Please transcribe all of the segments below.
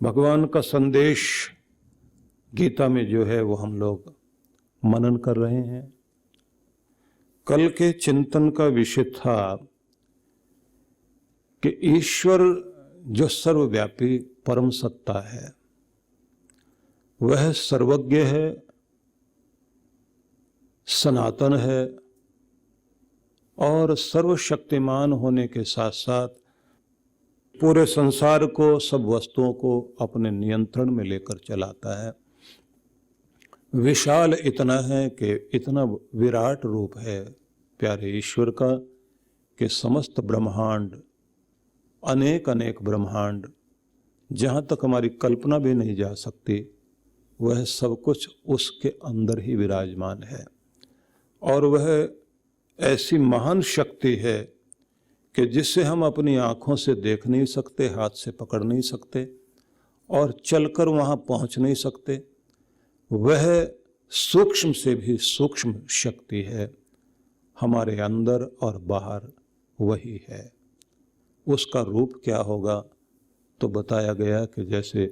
भगवान का संदेश गीता में जो है वो हम लोग मनन कर रहे हैं। कल के चिंतन का विषय था कि ईश्वर जो सर्वव्यापी परम सत्ता है वह सर्वज्ञ है, सनातन है और सर्वशक्तिमान होने के साथ साथ पूरे संसार को, सब वस्तुओं को अपने नियंत्रण में लेकर चलाता है। विशाल इतना है कि इतना विराट रूप है प्यारे ईश्वर का कि समस्त ब्रह्मांड, अनेक अनेक ब्रह्मांड, जहाँ तक हमारी कल्पना भी नहीं जा सकती, वह सब कुछ उसके अंदर ही विराजमान है। और वह ऐसी महान शक्ति है कि जिसे हम अपनी आँखों से देख नहीं सकते, हाथ से पकड़ नहीं सकते और चलकर वहाँ पहुँच नहीं सकते। वह सूक्ष्म से भी सूक्ष्म शक्ति है, हमारे अंदर और बाहर वही है। उसका रूप क्या होगा तो बताया गया कि जैसे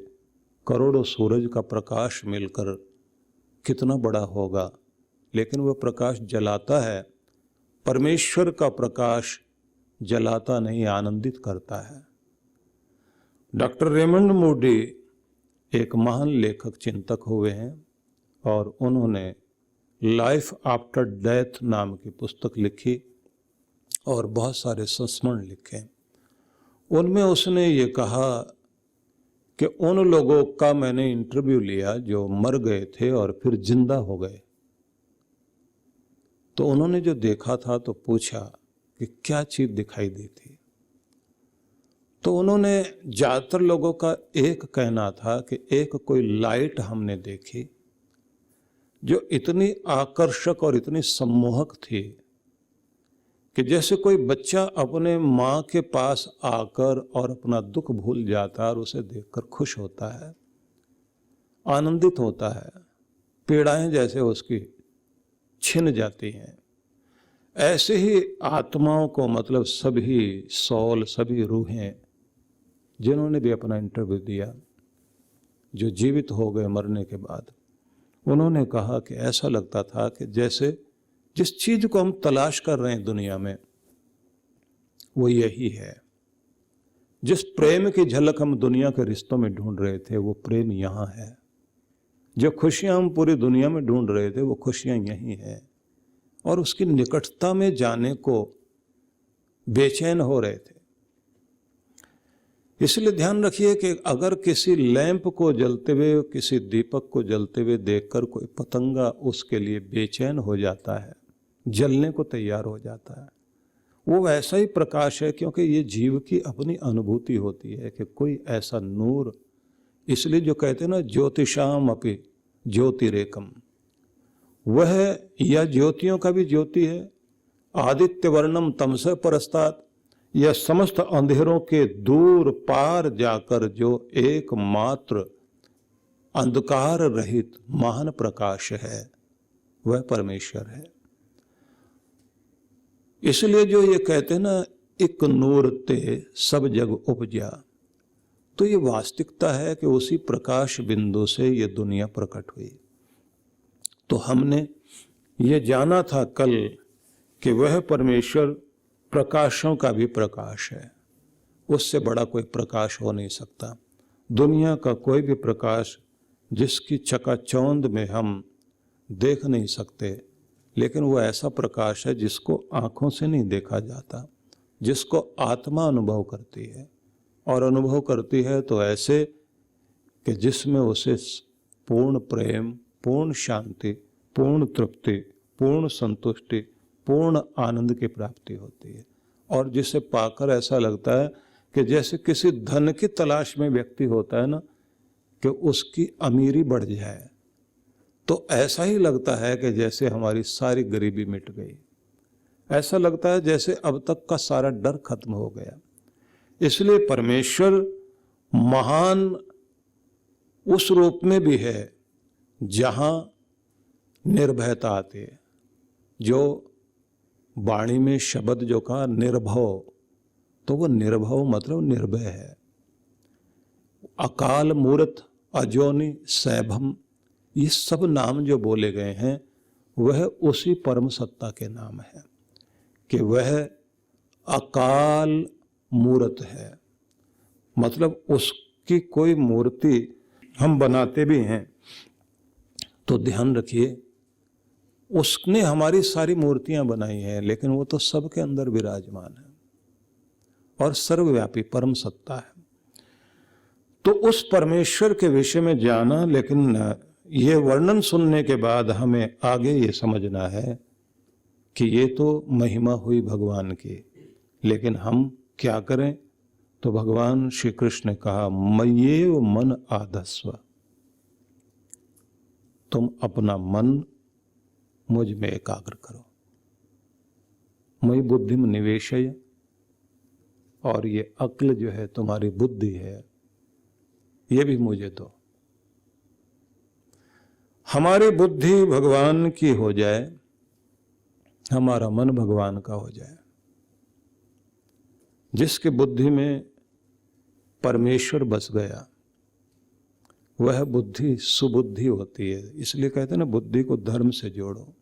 करोड़ों सूरज का प्रकाश मिलकर कितना बड़ा होगा, लेकिन वह प्रकाश जलाता है। परमेश्वर का प्रकाश जलाता नहीं, आनंदित करता है। डॉक्टर रेमंड मूडी एक महान लेखक चिंतक हुए हैं और उन्होंने लाइफ आफ्टर डेथ नाम की पुस्तक लिखी और बहुत सारे संस्मरण लिखे। उनमें उसने ये कहा कि उन लोगों का मैंने इंटरव्यू लिया जो मर गए थे और फिर जिंदा हो गए। तो उन्होंने जो देखा था तो पूछा कि क्या चीज दिखाई दी थी। तो उन्होंने, ज्यादातर लोगों का एक कहना था कि एक कोई लाइट हमने देखी जो इतनी आकर्षक और इतनी सम्मोहक थी कि जैसे कोई बच्चा अपने माँ के पास आकर और अपना दुख भूल जाता है और उसे देखकर खुश होता है, आनंदित होता है, पीड़ाएं जैसे उसकी छिन जाती हैं। ऐसे ही आत्माओं को, मतलब सभी सौल, सभी रूहें जिन्होंने भी अपना इंटरव्यू दिया, जो जीवित हो गए मरने के बाद, उन्होंने कहा कि ऐसा लगता था कि जैसे जिस चीज को हम तलाश कर रहे हैं दुनिया में वो यही है। जिस प्रेम की झलक हम दुनिया के रिश्तों में ढूंढ रहे थे वो प्रेम यहाँ है। जो खुशियां हम पूरी दुनिया में ढूंढ रहे थे वो खुशियां यही हैं। और उसकी निकटता में जाने को बेचैन हो रहे थे। इसलिए ध्यान रखिए कि अगर किसी लैंप को जलते हुए, किसी दीपक को जलते हुए देखकर कोई पतंगा उसके लिए बेचैन हो जाता है, जलने को तैयार हो जाता है, वो वैसा ही प्रकाश है, क्योंकि ये जीव की अपनी अनुभूति होती है कि कोई ऐसा नूर, इसलिए जो कहते हैं ना ज्योतिषाम अपि ज्योतिरेकम, वह यह ज्योतियों का भी ज्योति है। आदित्य वर्णम तमस परस्तात्, यह समस्त अंधेरों के दूर पार जाकर जो एकमात्र अंधकार रहित महान प्रकाश है वह परमेश्वर है। इसलिए जो ये कहते हैं ना एक नूर ते सब जग उपजा, तो ये वास्तविकता है कि उसी प्रकाश बिंदु से ये दुनिया प्रकट हुई। तो हमने ये जाना था कल कि वह परमेश्वर प्रकाशों का भी प्रकाश है, उससे बड़ा कोई प्रकाश हो नहीं सकता। दुनिया का कोई भी प्रकाश जिसकी चकाचौंध में हम देख नहीं सकते, लेकिन वो ऐसा प्रकाश है जिसको आँखों से नहीं देखा जाता, जिसको आत्मा अनुभव करती है। और अनुभव करती है तो ऐसे कि जिसमें उसे पूर्ण प्रेम, पूर्ण शांति, पूर्ण तृप्ति, पूर्ण संतुष्टि, पूर्ण आनंद की प्राप्ति होती है। और जिसे पाकर ऐसा लगता है कि जैसे किसी धन की तलाश में व्यक्ति होता है ना, कि उसकी अमीरी बढ़ जाए, तो ऐसा ही लगता है कि जैसे हमारी सारी गरीबी मिट गई। ऐसा लगता है जैसे अब तक का सारा डर खत्म हो गया। इसलिए परमेश्वर महान उस रूप में भी है जहां निर्भयता आती है। जो वाणी में शब्द जो कहा निर्भव, तो वो निर्भव मतलब निर्भय है। अकाल मूर्त, अजोनि, सैभम, ये सब नाम जो बोले गए हैं वह उसी परम सत्ता के नाम है कि वह अकाल मूर्त है। मतलब उसकी कोई मूर्ति हम बनाते भी हैं तो ध्यान रखिए उसने हमारी सारी मूर्तियां बनाई हैं, लेकिन वो तो सबके अंदर विराजमान है और सर्वव्यापी परम सत्ता है। तो उस परमेश्वर के विषय में जाना, लेकिन ये वर्णन सुनने के बाद हमें आगे ये समझना है कि ये तो महिमा हुई भगवान की, लेकिन हम क्या करें? तो भगवान श्री कृष्ण ने कहा मय्येव मन आधस्व, तुम अपना मन मुझ में एकाग्र करो। मयि बुद्धिम निवेशय, और ये अक्ल जो है तुम्हारी बुद्धि है ये भी मुझे दो। हमारी बुद्धि भगवान की हो जाए, हमारा मन भगवान का हो जाए। जिसकी बुद्धि में परमेश्वर बस गया वह बुद्धि सुबुद्धि होती है। इसलिए कहते हैं ना, बुद्धि को धर्म से जोड़ो।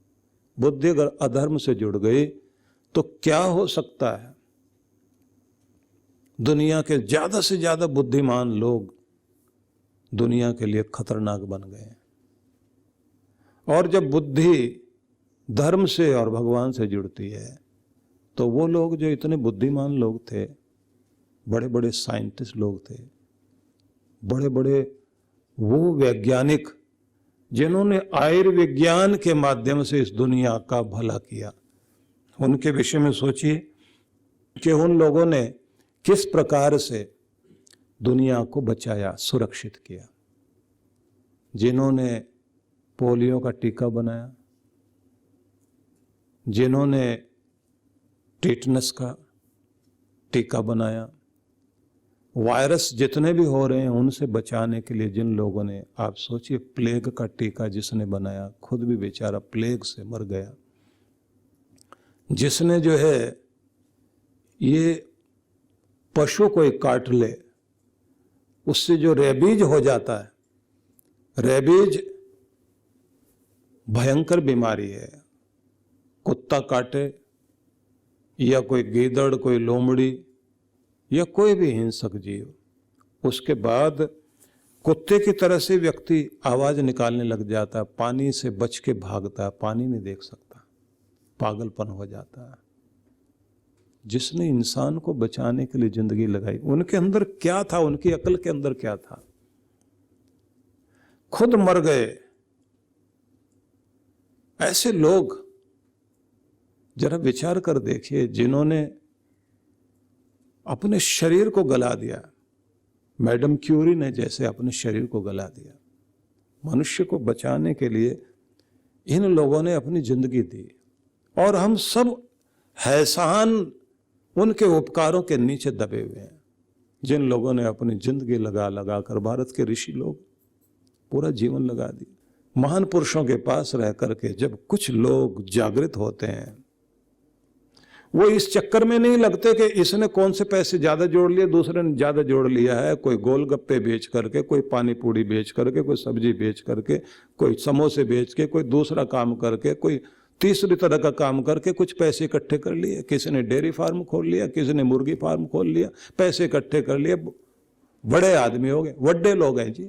बुद्धि अगर अधर्म से जुड़ गई तो क्या हो सकता है? दुनिया के ज्यादा से ज्यादा बुद्धिमान लोग दुनिया के लिए खतरनाक बन गए। और जब बुद्धि धर्म से और भगवान से जुड़ती है तो वो लोग जो इतने बुद्धिमान लोग थे, बड़े बड़े साइंटिस्ट लोग थे, बड़े बड़े वो वैज्ञानिक जिन्होंने आयुर्विज्ञान के माध्यम से इस दुनिया का भला किया, उनके विषय में सोचिए कि उन लोगों ने किस प्रकार से दुनिया को बचाया, सुरक्षित किया। जिन्होंने पोलियो का टीका बनाया, जिन्होंने टेटनस का टीका बनाया, वायरस जितने भी हो रहे हैं उनसे बचाने के लिए जिन लोगों ने, आप सोचिए प्लेग का टीका जिसने बनाया खुद भी बेचारा प्लेग से मर गया। जिसने जो है ये पशु कोई काट ले उससे जो रेबीज हो जाता है, रेबीज भयंकर बीमारी है। कुत्ता काटे या कोई गीदड़, कोई लोमड़ी या कोई भी हिंसक जीव, उसके बाद कुत्ते की तरह से व्यक्ति आवाज निकालने लग जाता है, पानी से बच के भागता है, पानी नहीं देख सकता, पागलपन हो जाता है। जिसने इंसान को बचाने के लिए जिंदगी लगाई, उनके अंदर क्या था, उनकी अकल के अंदर क्या था? खुद मर गए। ऐसे लोग जरा विचार कर देखिए, जिन्होंने अपने शरीर को गला दिया। मैडम क्यूरी ने जैसे अपने शरीर को गला दिया, मनुष्य को बचाने के लिए इन लोगों ने अपनी जिंदगी दी। और हम सब हैसान उनके उपकारों के नीचे दबे हुए हैं, जिन लोगों ने अपनी जिंदगी लगा लगा कर, भारत के ऋषि लोग पूरा जीवन लगा दिया। महान पुरुषों के पास रह करके जब कुछ लोग जागृत होते हैं, वो इस चक्कर में नहीं लगते कि इसने कौन से पैसे ज्यादा जोड़ लिए, दूसरे ने ज्यादा जोड़ लिया है। कोई गोलगप्पे बेच करके, कोई पानी पूड़ी बेच करके, कोई सब्जी बेच करके, कोई समोसे बेच के, कोई दूसरा काम करके, कोई तीसरी तरह का काम करके कुछ पैसे इकट्ठे कर लिए। किसी ने डेयरी फार्म खोल लिया, किसी ने मुर्गी फार्म खोल लिया, पैसे इकट्ठे कर लिए, बड़े आदमी हो गए। बड़े लोग हैं जी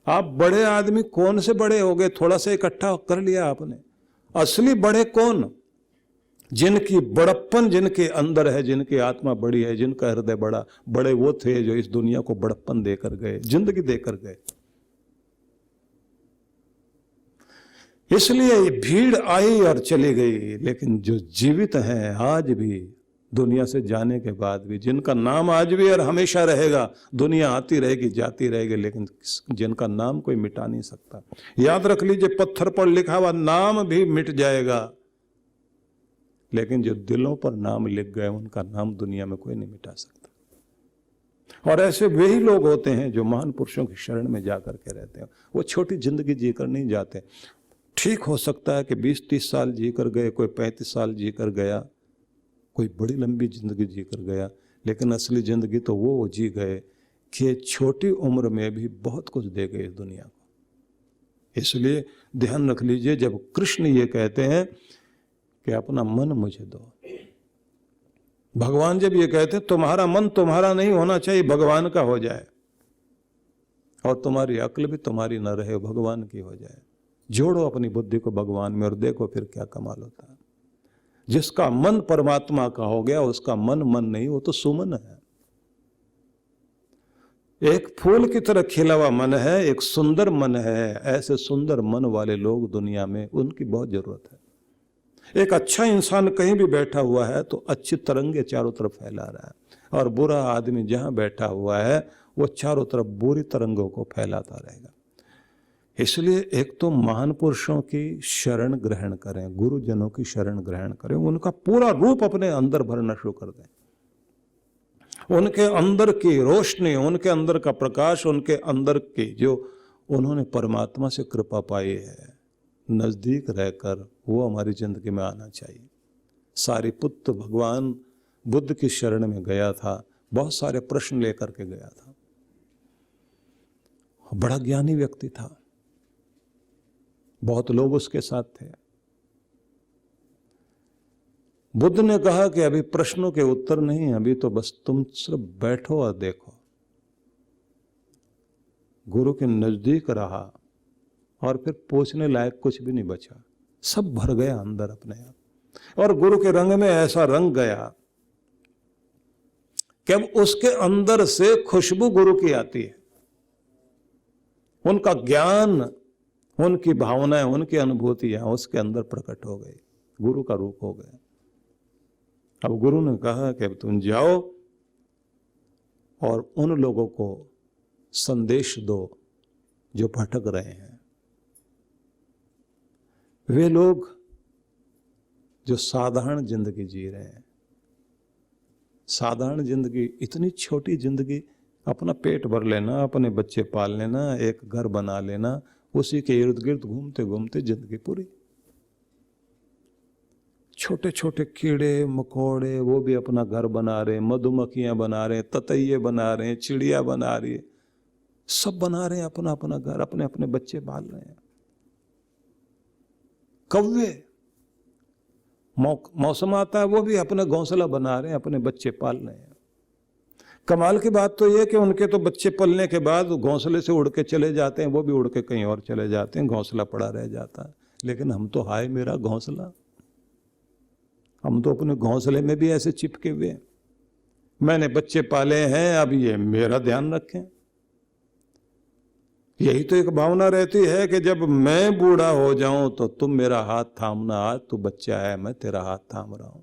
आप। बड़े आदमी कौन से बड़े हो गए? थोड़ा सा इकट्ठा कर लिया आपने। असली बड़े कौन? जिनकी बड़प्पन जिनके अंदर है, जिनकी आत्मा बड़ी है, जिनका हृदय बड़ा, बड़े वो थे जो इस दुनिया को बड़प्पन देकर गए, जिंदगी देकर गए। इसलिए ये भीड़ आई और चली गई, लेकिन जो जीवित हैं आज भी, दुनिया से जाने के बाद भी, जिनका नाम आज भी और हमेशा रहेगा, दुनिया आती रहेगी जाती रहेगी, लेकिन जिनका नाम कोई मिटा नहीं सकता। याद रख लीजिए, पत्थर पर लिखा हुआ नाम भी मिट जाएगा, लेकिन जो दिलों पर नाम लिख गए उनका नाम दुनिया में कोई नहीं मिटा सकता। और ऐसे वही लोग होते हैं जो महान पुरुषों की शरण में जाकर के रहते हैं। वो छोटी जिंदगी जीकर नहीं जाते। ठीक हो सकता है कि 20-30 साल जीकर गए, कोई 35 साल जीकर गया, कोई बड़ी लंबी जिंदगी जीकर गया, लेकिन असली जिंदगी तो वो जी गए कि छोटी उम्र में भी बहुत कुछ दे गए इस दुनिया को। इसलिए ध्यान रख लीजिए, जब कृष्ण ये कहते हैं कि अपना मन मुझे दो, भगवान जब ये कहते हैं तुम्हारा मन तुम्हारा नहीं होना चाहिए, भगवान का हो जाए, और तुम्हारी अक्ल भी तुम्हारी न रहे, भगवान की हो जाए। जोड़ो अपनी बुद्धि को भगवान में और देखो फिर क्या कमाल होता है। जिसका मन परमात्मा का हो गया उसका मन मन नहीं, वो तो सुमन है। एक फूल की तरह खिला हुआ मन है, एक सुंदर मन है। ऐसे सुंदर मन वाले लोग दुनिया में, उनकी बहुत जरूरत है। एक अच्छा इंसान कहीं भी बैठा हुआ है तो अच्छी तरंगे चारों तरफ फैला रहा है, और बुरा आदमी जहां बैठा हुआ है वो चारों तरफ बुरी तरंगों को फैलाता रहेगा। इसलिए एक तो महान पुरुषों की शरण ग्रहण करें, गुरुजनों की शरण ग्रहण करें, उनका पूरा रूप अपने अंदर भरना शुरू कर दें। उनके अंदर की रोशनी, उनके अंदर का प्रकाश, उनके अंदर की जो उन्होंने परमात्मा से कृपा पाई है, नजदीक रहकर वो हमारी जिंदगी में आना चाहिए। सारिपुत्र भगवान बुद्ध की शरण में गया था, बहुत सारे प्रश्न लेकर के गया था, बड़ा ज्ञानी व्यक्ति था, बहुत लोग उसके साथ थे। बुद्ध ने कहा कि अभी प्रश्नों के उत्तर नहीं, अभी तो बस तुम सिर्फ बैठो और देखो। गुरु के नजदीक रहा और फिर पूछने लायक कुछ भी नहीं बचा, सब भर गया अंदर अपने आप। और गुरु के रंग में ऐसा रंग गया कि अब उसके अंदर से खुशबू गुरु की आती है। उनका ज्ञान, उनकी भावनाएं, उनकी अनुभूतियां उसके अंदर प्रकट हो गई, गुरु का रूप हो गया। अब गुरु ने कहा कि अब तुम जाओ और उन लोगों को संदेश दो जो भटक रहे हैं। वे लोग जो साधारण जिंदगी जी रहे हैं, साधारण जिंदगी, इतनी छोटी जिंदगी, अपना पेट भर लेना, अपने बच्चे पाल लेना, एक घर बना लेना, उसी के इर्द गिर्द घूमते घूमते जिंदगी पूरी। छोटे छोटे कीड़े मकोड़े वो भी अपना घर बना रहे, मधुमक्खियां बना रहे, ततैये बना रहे, चिड़िया बना रही है, सब बना रहे हैं अपना अपना घर, अपने अपने बच्चे पाल रहे हैं। कौवे, मौसम आता है वो भी अपना घोंसला बना रहे हैं, अपने बच्चे पाल रहे हैं। कमाल की बात तो यह कि उनके तो बच्चे पलने के बाद घोंसले से उड़ के चले जाते हैं, वो भी उड़ के कहीं और चले जाते हैं, घोंसला पड़ा रह जाता है। लेकिन हम तो, हाय मेरा घोंसला, हम तो अपने घोंसले में भी ऐसे चिपके हुए हैं। मैंने बच्चे पाले हैं, अब ये मेरा ध्यान रखें। यही तो एक भावना रहती है कि जब मैं बूढ़ा हो जाऊं तो तुम मेरा हाथ थामना, आज तू बच्चा है, मैं तेरा हाथ थाम रहा हूं।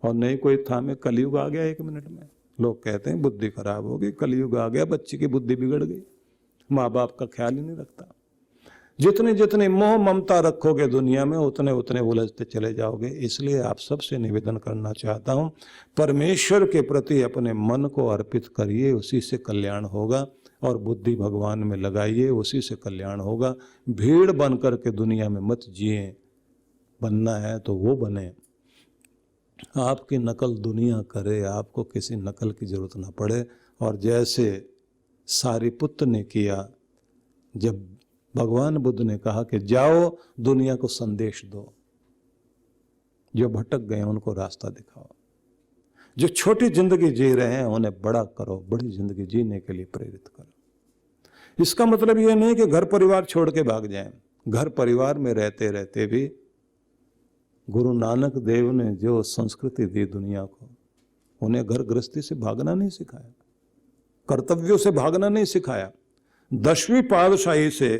और नहीं कोई थामे, कलयुग आ गया 1 मिनट में। लोग कहते हैं बुद्धि खराब हो गई, कलयुग आ गया, बच्चे की बुद्धि बिगड़ गई, माँ बाप का ख्याल ही नहीं रखता। जितने जितने मोह ममता रखोगे दुनिया में, उतने उतने उलझते चले जाओगे। इसलिए आप सबसे निवेदन करना चाहता हूं, परमेश्वर के प्रति अपने मन को अर्पित करिए, उसी से कल्याण होगा। और बुद्धि भगवान में लगाइए, उसी से कल्याण होगा। भीड़ बन करके दुनिया में मत जिए, बनना है तो वो बने। आपकी नकल दुनिया करे, आपको किसी नकल की जरूरत ना पड़े। और जैसे सारिपुत्र ने किया, जब भगवान बुद्ध ने कहा कि जाओ दुनिया को संदेश दो, जो भटक गए उनको रास्ता दिखाओ, जो छोटी जिंदगी जी रहे हैं उन्हें बड़ा करो, बड़ी जिंदगी जीने के लिए प्रेरित करो। इसका मतलब यह नहीं कि घर परिवार छोड़ के भाग जाएं। घर परिवार में रहते रहते भी गुरु नानक देव ने जो संस्कृति दी दुनिया को, उन्हें घर गृहस्थी से भागना नहीं सिखाया, कर्तव्यों से भागना नहीं सिखाया। 10वीं पातशाही से,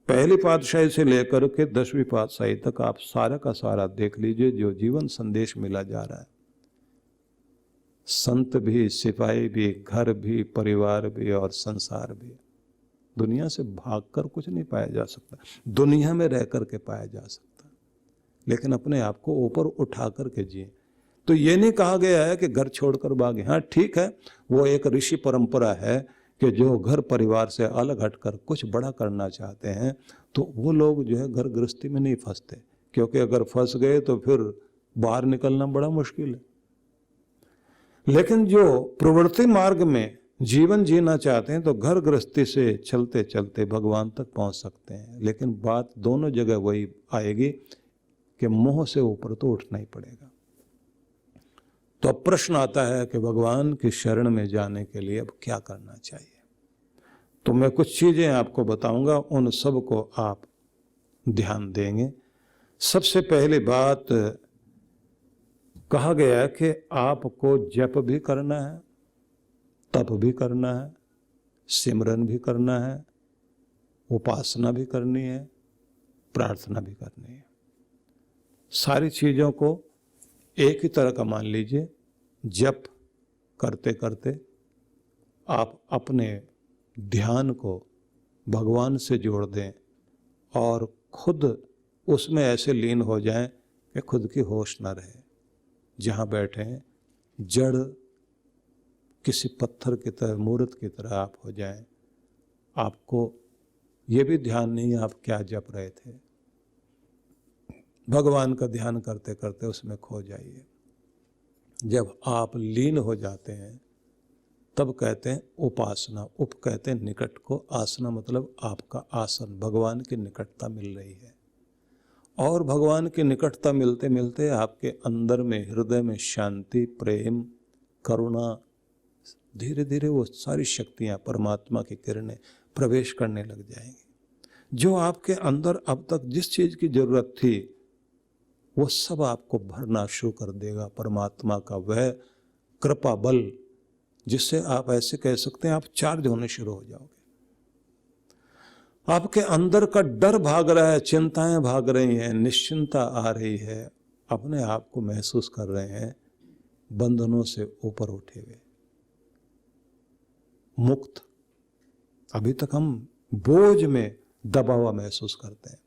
पहली पातशाही से लेकर के 10वीं पातशाही तक आप सारा का सारा देख लीजिए, जो जीवन संदेश मिला जा रहा है। संत भी, सिपाही भी, घर भी, परिवार भी और संसार भी। दुनिया से भागकर कुछ नहीं पाया जा सकता, दुनिया में रह करके पाया जा सकता, लेकिन अपने आप को ऊपर उठा करके जिए। तो ये नहीं कहा गया है कि घर छोड़कर भागे। हाँ ठीक है, वो एक ऋषि परंपरा है कि जो घर परिवार से अलग हटकर कुछ बड़ा करना चाहते हैं, तो वो लोग जो है घर गृहस्थी में नहीं फंसते, क्योंकि अगर फंस गए तो फिर बाहर निकलना बड़ा मुश्किल है। लेकिन जो प्रवृत्ति मार्ग में जीवन जीना चाहते हैं तो घर गृहस्थी से चलते चलते भगवान तक पहुंच सकते हैं, लेकिन बात दोनों जगह वही आएगी कि मोह से ऊपर तो उठना ही पड़ेगा। तो अब प्रश्न आता है कि भगवान की शरण में जाने के लिए अब क्या करना चाहिए। तो मैं कुछ चीजें आपको बताऊंगा, उन सब को आप ध्यान देंगे। सबसे पहली बात कहा गया है कि आपको जप भी करना है, तप भी करना है, सिमरन भी करना है, उपासना भी करनी है, प्रार्थना भी करनी है। सारी चीजों को एक ही तरह का मान लीजिए। जप करते करते आप अपने ध्यान को भगवान से जोड़ दें और खुद उसमें ऐसे लीन हो जाएं कि खुद की होश न रहे। जहाँ बैठे हैं जड़ किसी पत्थर की तरह, मूर्त की तरह आप हो जाएं। आपको ये भी ध्यान नहीं आप क्या जप रहे थे। भगवान का ध्यान करते करते उसमें खो जाइए। जब आप लीन हो जाते हैं तब कहते हैं उपासना। उप कहते हैं निकट को, आसना मतलब आपका आसन, भगवान की निकटता मिल रही है। और भगवान की निकटता मिलते मिलते आपके अंदर में, हृदय में शांति, प्रेम, करुणा, धीरे धीरे वो सारी शक्तियाँ, परमात्मा की किरणें प्रवेश करने लग जाएंगी। जो आपके अंदर अब तक जिस चीज़ की जरूरत थी वो सब आपको भरना शुरू कर देगा। परमात्मा का वह कृपा बल जिससे आप ऐसे कह सकते हैं आप चार्ज होने शुरू हो जाओगे। आपके अंदर का डर भाग रहा है, चिंताएं भाग रही हैं, निश्चिंता आ रही है, अपने आप को महसूस कर रहे हैं बंधनों से ऊपर उठे हुए, मुक्त। अभी तक हम बोझ में दबा हुआ महसूस करते हैं।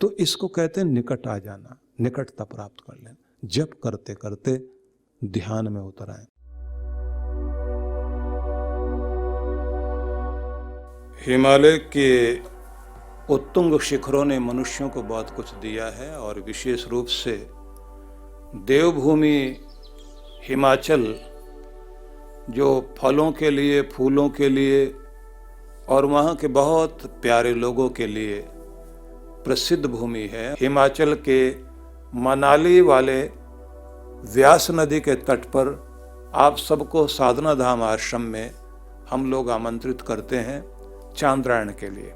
तो इसको कहते हैं निकट आ जाना, निकटता प्राप्त कर लेना। जप करते करते ध्यान में उतर आए। हिमालय के उत्तुंग शिखरों ने मनुष्यों को बहुत कुछ दिया है और विशेष रूप से देवभूमि हिमाचल जो फलों के लिए, फूलों के लिए और वहाँ के बहुत प्यारे लोगों के लिए प्रसिद्ध भूमि है। हिमाचल के मनाली वाले व्यास नदी के तट पर आप सबको साधना धाम आश्रम में हम लोग आमंत्रित करते हैं चांद्रायण के लिए।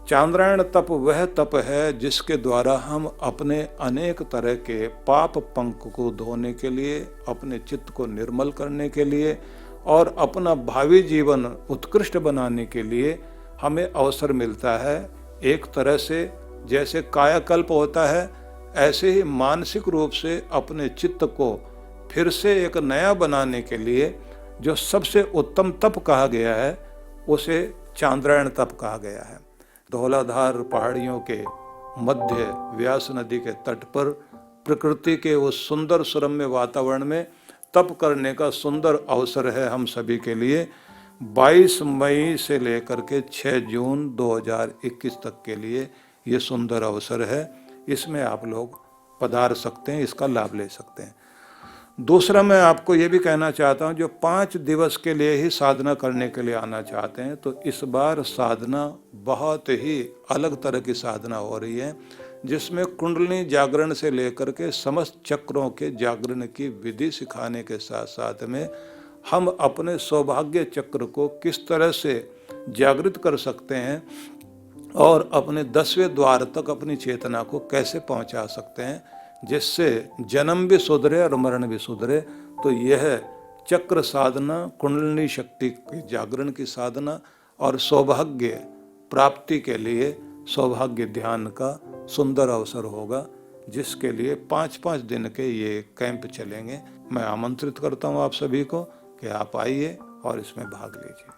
चांद्रायण तप वह तप है जिसके द्वारा हम अपने अनेक तरह के पाप पंख को धोने के लिए, अपने चित्त को निर्मल करने के लिए और अपना भावी जीवन उत्कृष्ट बनाने के लिए हमें अवसर मिलता है। एक तरह से जैसे कायाकल्प होता है, ऐसे ही मानसिक रूप से अपने चित्त को फिर से एक नया बनाने के लिए जो सबसे उत्तम तप कहा गया है उसे चांद्रायण तप कहा गया है। धौलाधार पहाड़ियों के मध्य व्यास नदी के तट पर प्रकृति के उस सुंदर सुरम्य वातावरण में तप करने का सुंदर अवसर है हम सभी के लिए। 22 मई से लेकर के 6 जून 2021 तक के लिए ये सुंदर अवसर है। इसमें आप लोग पधार सकते हैं, इसका लाभ ले सकते हैं। दूसरा मैं आपको ये भी कहना चाहता हूँ, जो 5 दिवस के लिए ही साधना करने के लिए आना चाहते हैं तो इस बार साधना बहुत ही अलग तरह की साधना हो रही है, जिसमें कुंडलिनी जागरण से लेकर के समस्त चक्रों के जागरण की विधि सिखाने के साथ साथ में हम अपने सौभाग्य चक्र को किस तरह से जागृत कर सकते हैं और अपने 10वें द्वार तक अपनी चेतना को कैसे पहुंचा सकते हैं, जिससे जन्म भी सुधरे और मरण भी सुधरे। तो यह चक्र साधना, कुंडलिनी शक्ति की जागरण की साधना और सौभाग्य प्राप्ति के लिए सौभाग्य ध्यान का सुंदर अवसर होगा, जिसके लिए 5-5 दिन के ये कैंप चलेंगे। मैं आमंत्रित करता हूँ आप सभी को कि आप आइए और इसमें भाग लीजिए।